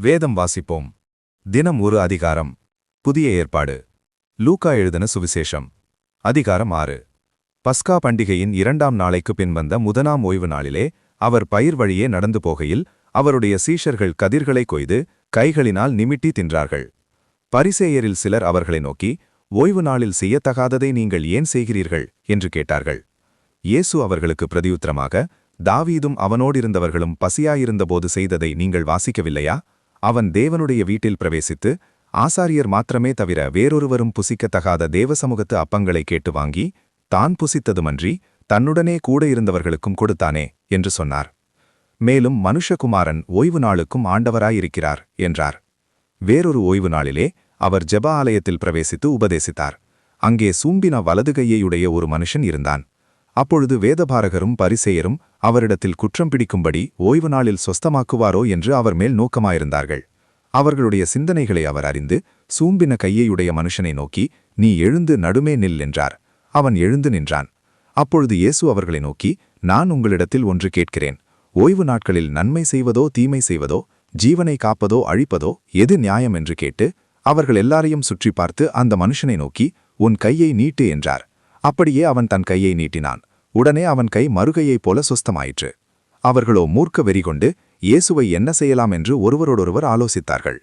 வேதம் வாசிப்போம். தினம் ஒரு அதிகாரம். புதிய ஏற்பாடு. லூக்கா எழுதின சுவிசேஷம். அதிகாரம் 6. பஸ்கா பண்டிகையின் 2ஆம் நாளைக்கு பின் வந்த முதலாம் ஓய்வு நாளிலே அவர் பயிர் வழியே நடந்து போகையில் அவருடைய சீஷர்கள் கதிர்களை கொய்து கைகளினால் நிமிட்டி தின்றார்கள். பரிசேயரில் சிலர் அவர்களை நோக்கி, ஓய்வு நாளில் செய்யத்தகாததை நீங்கள் ஏன் செய்கிறீர்கள் என்று கேட்டார்கள். இயேசு அவர்களுக்கு பிரதியுத்தரமாக, தாவீதும் அவனோடிருந்தவர்களும் பசியாயிருந்தபோது செய்ததை நீங்கள் வாசிக்கவில்லையா? அவன் தேவனுடைய வீட்டில் பிரவேசித்து ஆசாரியர் மாத்திரமே தவிர வேறொருவரும் புசிக்கத்தகாத தேவசமூகத்து அப்பங்களை கேட்டு வாங்கி தான் புசித்ததுமன்றி தன்னுடனே கூட இருந்தவர்களுக்கும் கொடுத்தானே என்று சொன்னார். மேலும் மனுஷகுமாரன் ஓய்வு நாளுக்கும் ஆண்டவராயிருக்கிறார் என்றார். வேறொரு ஓய்வு நாளிலே அவர் ஜெப ஆலயத்தில் பிரவேசித்து உபதேசித்தார். அங்கே சூம்பின வலதுகையுடைய ஒரு மனுஷன் இருந்தான். அப்பொழுது வேதபாரகரும் பரிசேயரும் அவரிடத்தில் குற்றம் பிடிக்கும்படி ஓய்வு நாளில் சொஸ்தமாக்குவாரோ என்று அவர் மேல் நோக்கமாயிருந்தார்கள். அவர்களுடைய சிந்தனைகளை அவர் அறிந்து சூம்பின கையையுடைய மனுஷனை நோக்கி, நீ எழுந்து நடுமே நில் என்றார். அவன் எழுந்து நின்றான். அப்பொழுது இயேசு அவர்களை நோக்கி, நான் உங்களிடத்தில் ஒன்று கேட்கிறேன். ஓய்வு நாட்களில் நன்மை செய்வதோ தீமை செய்வதோ, ஜீவனை காப்பதோ அழிப்பதோ எது நியாயம் என்று கேட்டு அவர்கள் எல்லாரையும் சுற்றி பார்த்து அந்த மனுஷனை நோக்கி, உன் கையை நீட்டு என்றார். அப்படியே அவன் தன் கையை நீட்டினான். உடனே அவன் கை மறுகையைப் போல சுஸ்தமாயிற்று. அவர்களோ மூர்க்க வெறிகொண்டு இயேசுவை என்ன செய்யலாம் என்று ஒருவரோடொருவர் ஆலோசித்தார்கள்.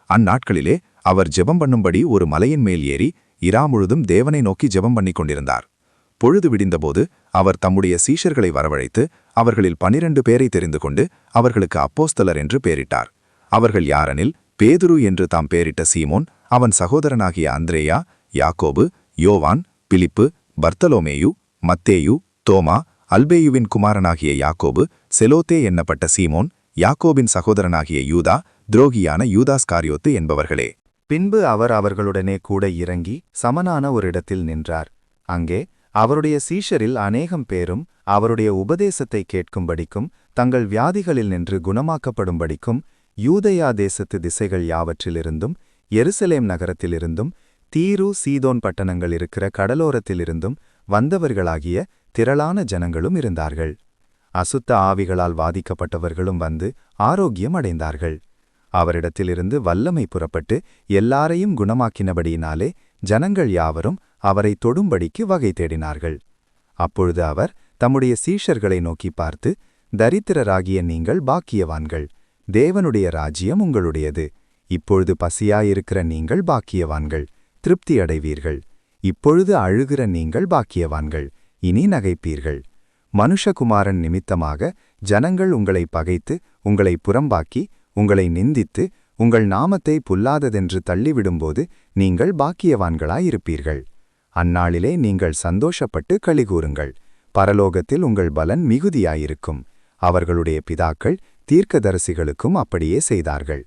அந்நாட்களிலே அவர் ஜெபம் பண்ணும்படி ஒரு மலையின் மேல் ஏறி இரா முழுதும் தேவனை நோக்கி ஜெபம் பண்ணிக் கொண்டிருந்தார். பொழுது விடிந்தபோது அவர் தம்முடைய சீஷர்களை வரவழைத்து அவர்களில் 12 பேரை தெரிந்து கொண்டு அவர்களுக்கு அப்போஸ்தலர் என்று பெயரிட்டார். அவர்கள் யாரெனில், பேதுரு என்று தாம் பெயரிட்ட சீமோன், அவன் சகோதரனாகிய அந்திரேயா, யாக்கோபு, யோவான், பிலிப்பு, பர்த்தலோமேயு, மத்தேயு, தோமா, அல்பேயுவின் குமாரனாகிய யாக்கோபு, செலோத்தே என்னப்பட்ட சீமோன், யாக்கோபின் சகோதரனாகிய யூதா, துரோகியான யூதாஸ்காரியோத்து என்பவர்களே. பின்பு அவர் அவர்களுடனே கூட இறங்கி சமனான ஒரு இடத்தில் நின்றார். அங்கே அவருடைய சீஷரில் அநேகம் பேரும் அவருடைய உபதேசத்தை கேட்கும்படிக்கும் தங்கள் வியாதிகளில் நின்று குணமாக்கப்படும்படிக்கும் யூதேயா தேசத்து திசைகள் யாவற்றிலிருந்தும் எருசலேம் நகரத்திலிருந்தும் தீரு சீதோன் பட்டணங்கள் இருக்கிற கடலோரத்திலிருந்தும் வந்தவர்களாகிய திரளான ஜனங்களும் இருந்தார்கள். அசுத்த ஆவிகளால் வாதிக்கப்பட்டவர்களும் வந்து ஆரோக்கியம் அடைந்தார்கள். அவரிடத்திலிருந்து வல்லமை புறப்பட்டு எல்லாரையும் குணமாக்கினபடியினாலே ஜனங்கள் யாவரும் அவரை தொடும்படிக்கு வகை தேடினார்கள். அப்பொழுது அவர் தம்முடைய சீஷர்களை நோக்கி பார்த்து, தரித்திரராகிய நீங்கள் பாக்கியவான்கள், தேவனுடைய ராஜ்யம் உங்களுடையது. இப்பொழுது பசியாயிருக்கிற நீங்கள் பாக்கியவான்கள், திருப்தி அடைவீர்கள். இப்பொழுது அழுகிற நீங்கள் பாக்கியவான்கள், இனி நகைப்பீர்கள். மனுஷகுமாரன் நிமித்தமாக ஜனங்கள் உங்களை பகைத்து உங்களை புறம்பாக்கி உங்களை நிந்தித்து உங்கள் நாமத்தை புல்லாததென்று தள்ளிவிடும்போது நீங்கள் பாக்கியவான்களாயிருப்பீர்கள். அந்நாளிலே நீங்கள் சந்தோஷப்பட்டு களிகூறுங்கள். பரலோகத்தில் உங்கள் பலன் மிகுதியாயிருக்கும். அவர்களுடைய பிதாக்கள் தீர்க்கதரிசிகளுக்கும் அப்படியே செய்தார்கள்.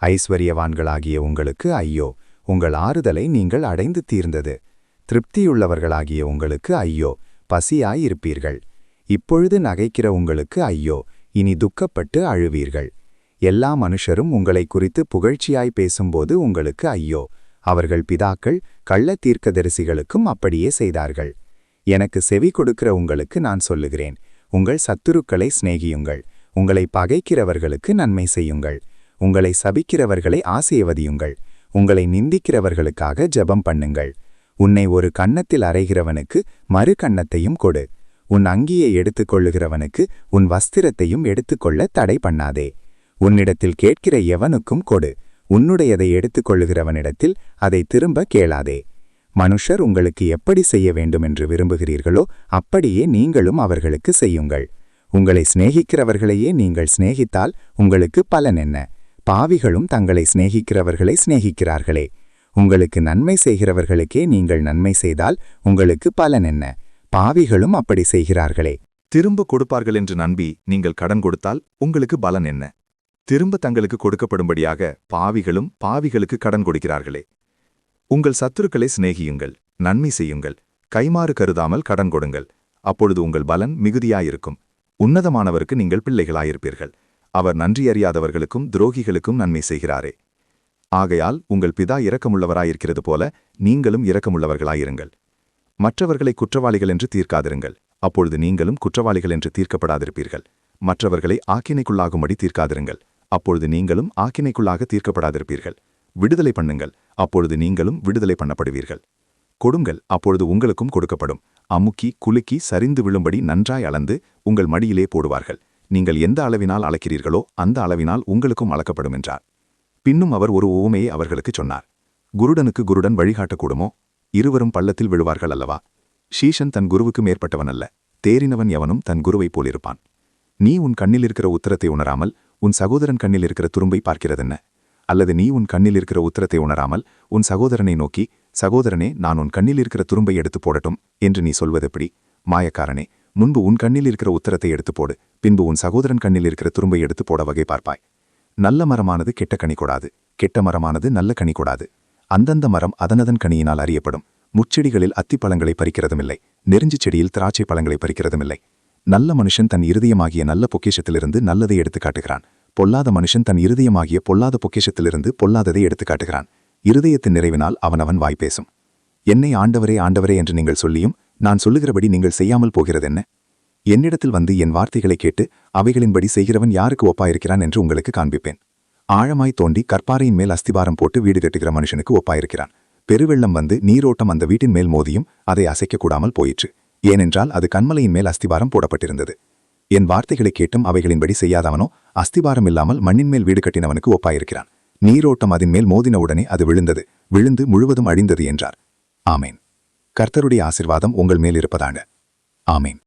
ஐஸ்வரியவான்களாகிய உங்களுக்கு ஐயோ, உங்கள் ஆறுதலை நீங்கள் அடைந்து தீர்ந்தது. திருப்தியுள்ளவர்களாகிய உங்களுக்கு ஐயோ, பசியாயிருப்பீர்கள். இப்பொழுது நகைக்கிற உங்களுக்கு ஐயோ, இனி துக்கப்பட்டு அழுவீர்கள். எல்லா மனுஷரும் உங்களை குறித்து புகழ்ச்சியாய் பேசும்போது உங்களுக்கு ஐயோ, அவர்கள் பிதாக்கள் கள்ள தீர்க்கதரிசிகளுக்கும் அப்படியே செய்தார்கள். எனக்கு செவி கொடுக்கிற உங்களுக்கு நான் சொல்லுகிறேன், உங்கள் சத்துருக்களை சிநேகியுங்கள், உங்களை பகைக்கிறவர்களுக்கு நன்மை செய்யுங்கள், உங்களை சபிக்கிறவர்களை ஆசீர்வதியுங்கள், உங்களை நிந்திக்கிறவர்களுக்காக ஜெபம் பண்ணுங்கள். உன்னை ஒரு கன்னத்தில் அறைகிறவனுக்கு மறு கன்னத்தையும் கொடு. உன் அங்கியை எடுத்துக்கொள்ளுகிறவனுக்கு உன் வஸ்திரத்தையும் எடுத்துக்கொள்ள தடை பண்ணாதே. உன்னிடத்தில் கேட்கிற எவனுக்கும் கொடு. உன்னுடையதை எடுத்துக்கொள்ளுகிறவனிடத்தில் அதை திரும்ப கேளாதே. மனுஷர் உங்களுக்கு எப்படி செய்ய வேண்டுமென்று விரும்புகிறீர்களோ அப்படியே நீங்களும் அவர்களுக்கு செய்யுங்கள். உங்களை சிநேகிக்கிறவர்களையே நீங்கள் சிநேகித்தால் உங்களுக்கு பலன் என்ன? பாவிகளும் தங்களை சிநேகிக்கிறவர்களை சிநேகிக்கிறார்களே. உங்களுக்கு நன்மை செய்கிறவர்களுக்கே நீங்கள் நன்மை செய்தால் உங்களுக்கு பலன் என்ன? பாவிகளும் அப்படி செய்கிறார்களே. திரும்ப கொடுப்பார்கள் என்று நம்பி நீங்கள் கடன் கொடுத்தால் உங்களுக்கு பலன் என்ன? திரும்ப தங்களுக்கு கொடுக்கப்படும்படியாக பாவிகளும் பாவிகளுக்கு கடன் கொடுக்கிறார்களே. உங்கள் சத்துருக்களை சிநேகியுங்கள், நன்மை செய்யுங்கள், கைமாறு கருதாமல் கடன் கொடுங்கள். அப்பொழுது உங்கள் பலன் மிகுதியாயிருக்கும். உன்னதமானவருக்கு நீங்கள் பிள்ளைகளாயிருப்பீர்கள். அவர் நன்றி அறியாதவர்களுக்கும் துரோகிகளுக்கும் நன்மை செய்கிறாரே. ஆகையால் உங்கள் பிதா இரக்கமுள்ளவராயிருக்கிறது போல நீங்களும் இரக்கமுள்ளவர்களாயிருங்கள். மற்றவர்களை குற்றவாளிகள் என்று தீர்க்காதிருங்கள், அப்பொழுது நீங்களும் குற்றவாளிகள் என்று தீர்க்கப்படாதிருப்பீர்கள். மற்றவர்களை ஆக்கினைக்குள்ளாகும்படி தீர்க்காதிருங்கள், அப்பொழுது நீங்களும் ஆக்கினைக்குள்ளாக தீர்க்கப்படாதிருப்பீர்கள். விடுதலை பண்ணுங்கள், அப்பொழுது நீங்களும் விடுதலை பண்ணப்படுவீர்கள். கொடுங்கள், அப்பொழுது உங்களுக்கும் கொடுக்கப்படும். அமுக்கி குலுக்கி சரிந்து விழும்படி நன்றாய் அளந்து உங்கள் மடியிலே போடுவார்கள். நீங்கள் எந்த அளவினால் அளக்கிறீர்களோ அந்த அளவினால் உங்களுக்கும் அளக்கப்படும் என்றார். பின்னும் அவர் ஒரு உவமையை அவர்களுக்குச் சொன்னார். குருடனுக்கு குருடன் வழிகாட்டக்கூடுமோ? இருவரும் பள்ளத்தில் விழுவார்கள் அல்லவா? ஷீஷன் தன் குருவுக்கு மேற்பட்டவன் அல்ல. தேறினவன் எவனும் தன் குருவைப் போலிருப்பான். நீ உன் கண்ணில் இருக்கிற உத்தரத்தை உணராமல் உன் சகோதரன் கண்ணில் இருக்கிற துரும்பை பார்க்கிறதென்ன? அல்லது நீ உன் கண்ணில் இருக்கிற உத்தரத்தை உணராமல் உன் சகோதரனை நோக்கி, சகோதரனே, நான் உன் கண்ணில் இருக்கிற துரும்பை எடுத்து போடட்டும் என்று நீ சொல்வதெப்படி? மாயக்காரனே, முன்பு உன் கண்ணில் இருக்கிற உத்தரத்தை எடுத்து போடு, பின்பு உன் சகோதரன் கண்ணில் இருக்கிற துரும்பை எடுத்து போட வகை பார்ப்பாய். நல்ல மரமானது கெட்ட கனி கொடாது, கெட்ட மரமானது நல்ல கனி கொடாது. அந்தந்த மரம் அதனதன் கனியினால் அறியப்படும். முட்செடிகளில் அத்திப்பழங்களை பறிக்கிறதுமில்லை, நெருஞ்சிச் செடியில் திராட்சை பழங்களை பறிக்கிறதுமில்லை. நல்ல மனுஷன் தன் இருதயமாகிய நல்ல பொக்கிஷத்திலிருந்து நல்லதை எடுத்து காட்டுகிறான். பொல்லாத மனுஷன் தன் இருதயமாகிய பொல்லாத பொக்கிஷத்திலிருந்து பொல்லாததை எடுத்து காட்டுகிறான். இருதயத்தின் நிறைவினால் அவனவன் வாய் பேசும். என்னை ஆண்டவரே ஆண்டவரே என்று நீங்கள் சொல்லியும் நான் சொல்லுகிறபடி நீங்கள் செய்யாமல் போகிறதென்ன? என்னிடத்தில் வந்து என் வார்த்தைகளை கேட்டு அவைகளின்படி செய்கிறவன் யாருக்கு ஒப்பாயிருக்கிறான் என்று உங்களுக்கு காண்பிப்பேன். ஆழமாய் தோண்டி கற்பாறையின் மேல் அஸ்திபாரம் போட்டு வீடு கட்டுகிற மனுஷனுக்கு ஒப்பாயிருக்கிறான். பெருவெள்ளம் வந்து நீரோட்டம் அந்த வீட்டின் மேல் மோதியும் அதை அசைக்கக்கூடாமல் போயிற்று. ஏனென்றால் அது கன்மலையின் மேல் அஸ்திபாரம் போடப்பட்டிருந்தது. என் வார்த்தைகளை கேட்டும் அவைகளின்படி செய்யாதவனோ அஸ்திபாரம் இல்லாமல் மண்ணின் மேல் வீடு கட்டினவனுக்கு ஒப்பாயிருக்கிறான். நீரோட்டம் அதன் மேல் மோதினவுடனே அது விழுந்தது, விழுந்து முழுவதும் அழிந்தது என்றார். ஆமேன். கர்த்தருடைய ஆசீர்வாதம் உங்கள் மேல் இருப்பதாக. ஆமேன்.